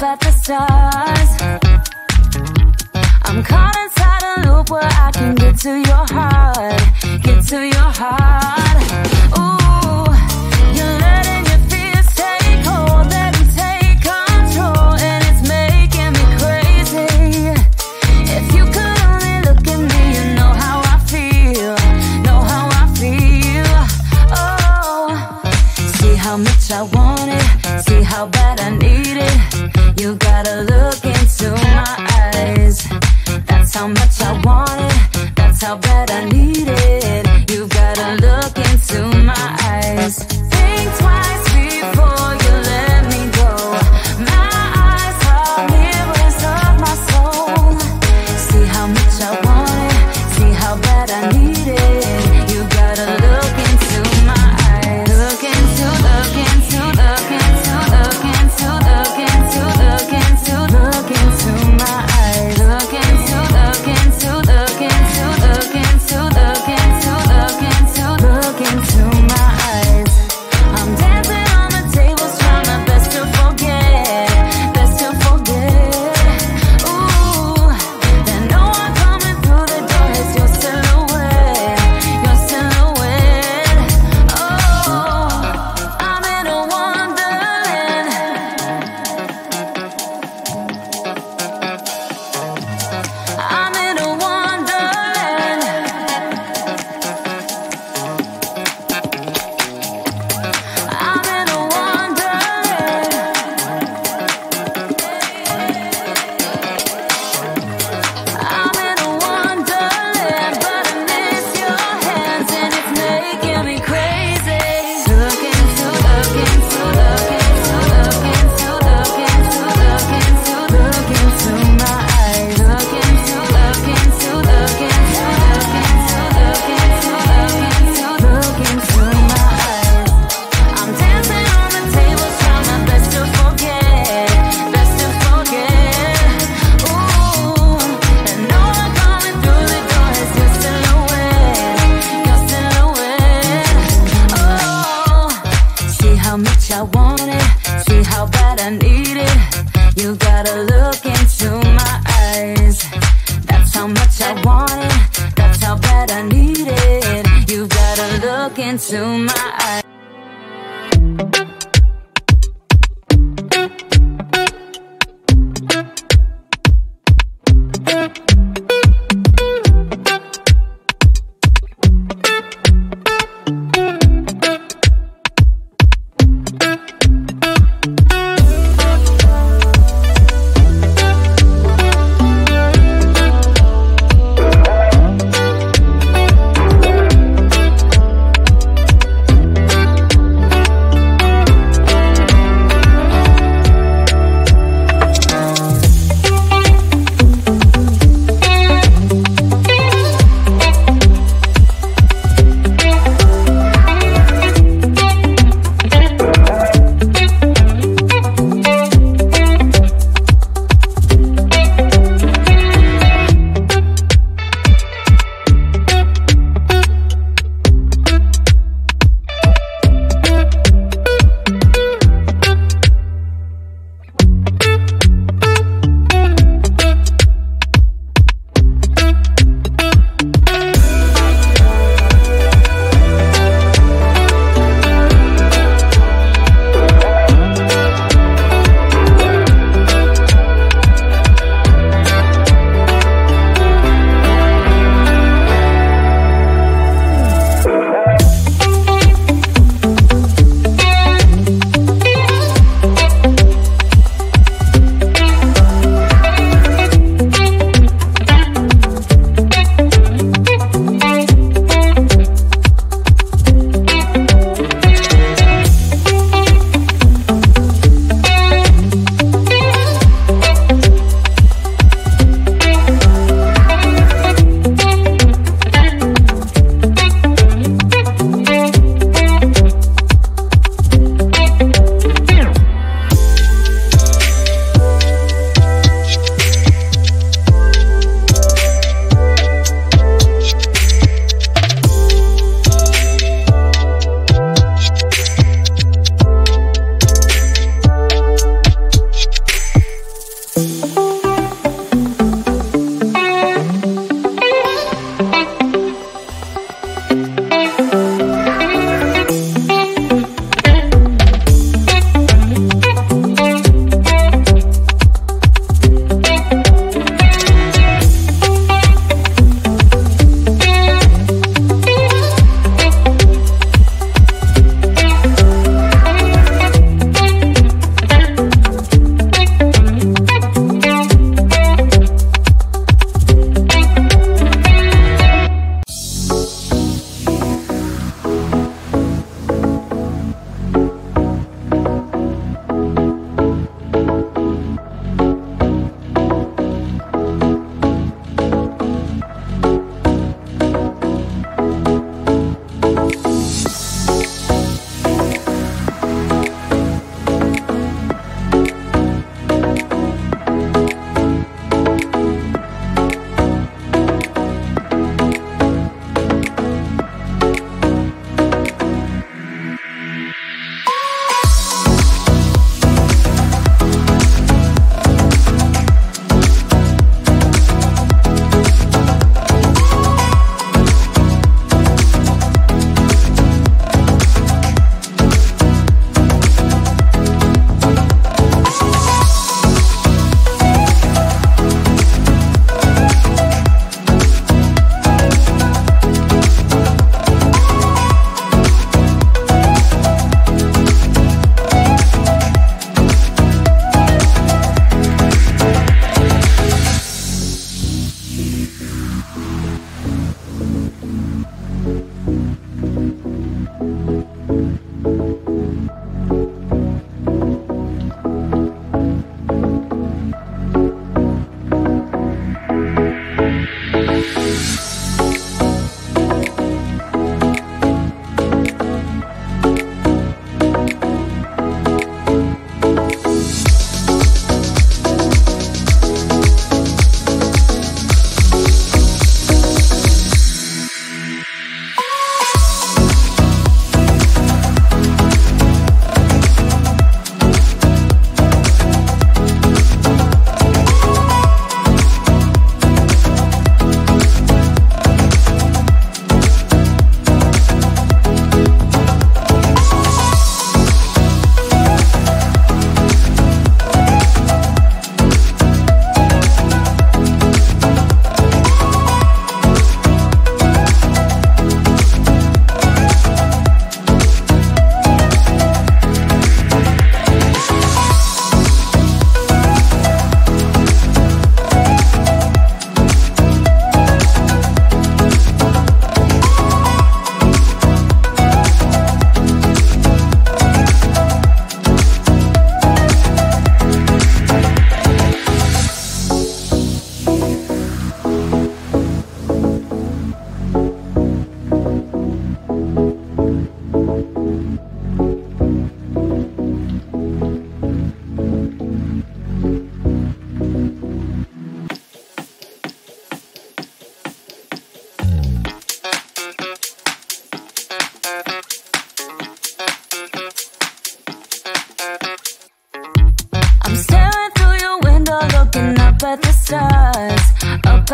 at the stars. I'm caught inside a loop where I can get to your heart, get to your heart. Ooh, you're letting your fears take hold, let them take control, and it's making me crazy. If you could only look at me, you know how I feel, know how I feel. Oh, see how much I want it, see how bad I need it. You gotta look into my eyes. That's how much I want it, that's how bad I need it. You gotta look into my eyes. Think twice before you let me go. My eyes are mirrors of my soul. See how much I want it, see how bad I need it. You gotta look into my eyes. Look into, look into, look into, look into, look into, look into, look into my eyes. Look into, look into, look into, look into, look into, look into, look into my eyes. I'm dancing on the tables, trying my best to forget, best to forget. Ooh, there's no one coming through the door. It's your silhouette, your silhouette. Oh, I'm in a wonderland. I'm in a wonderland. I'm in a wonderland. I'm in a wonderland, but I miss your hands and it's making me crazy. Look into, look into, look into, look into, look into, look into, look into my eyes. Look into, look into, look into, look into, look into, look into my eyes. I'm dancing on the tables, trying my best to forget, best to forget. Ooh, and no one coming through the door. It's your silhouette, your silhouette. Oh, see how much I want it, see how bad I need it. You gotta look into my eyes. That's how much I want it, that's how bad I need it. You gotta look into my eyes.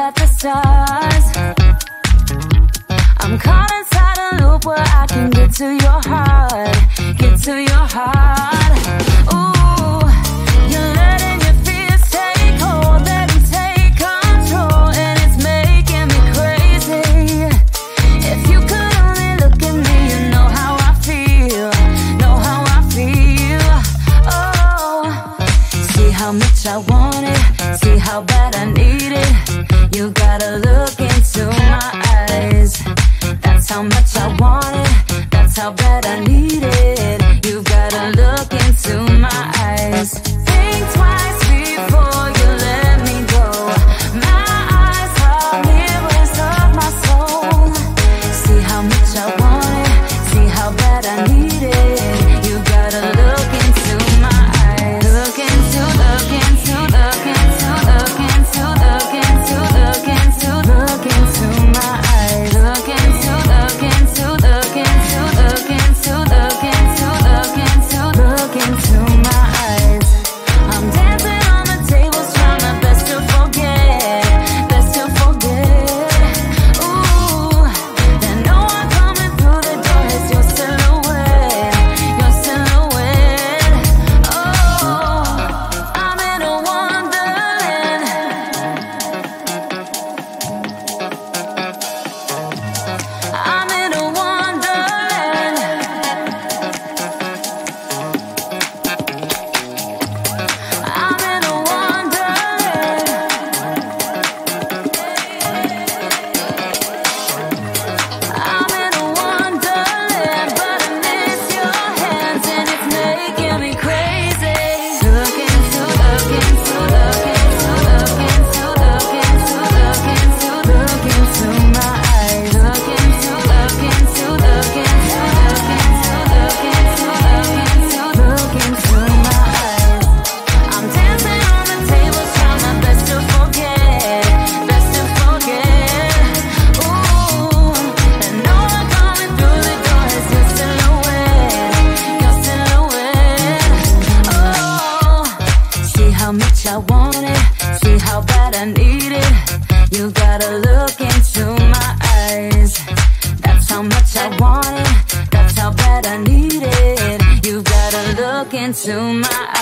at the stars. I'm caught inside a loop where I can get to your heart, get to your heart. Ooh, you're letting your fears take hold, let them take control, and it's making me crazy. If you could only look at me, you know how I feel, know how I feel. Oh, see how much I want it, see how bad I need it. You gotta look into my eyes. That's how much I want it, that's how bad I need it. You gotta look into my eyes. Think twice before you let me go. My eyes are mirrors of my soul. See how much I want it, see how bad I need it. You gotta look into my eyes. Look into, look into, look into, look into, look into, look into, look into my eyes. Look into, look into, look into, look into, look into, look into, look into my eyes. I'm dancing on the tables, trying my best to forget, best to forget. Ooh, then no one coming through the door is your silhouette, your silhouette. Oh, I'm in a wonderland. I'm in a wonderland. I'm in a wonderland. I'm in a wonderland, but I miss your hands and it's making me crazy. Look into, look into, look into, look into, look into, look into, look into my eyes. Look into, look into, look into, look into, look into, look into my eyes. I'm dancing on the tables, trying my best to forget, best to forget. Ooh, and no one coming through the door is your silhouette, your silhouette. Oh, see how much I want it, see how bad I need it. You gotta look into my eyes. That's how much I want it, that's how bad I need it. You gotta look into my eyes.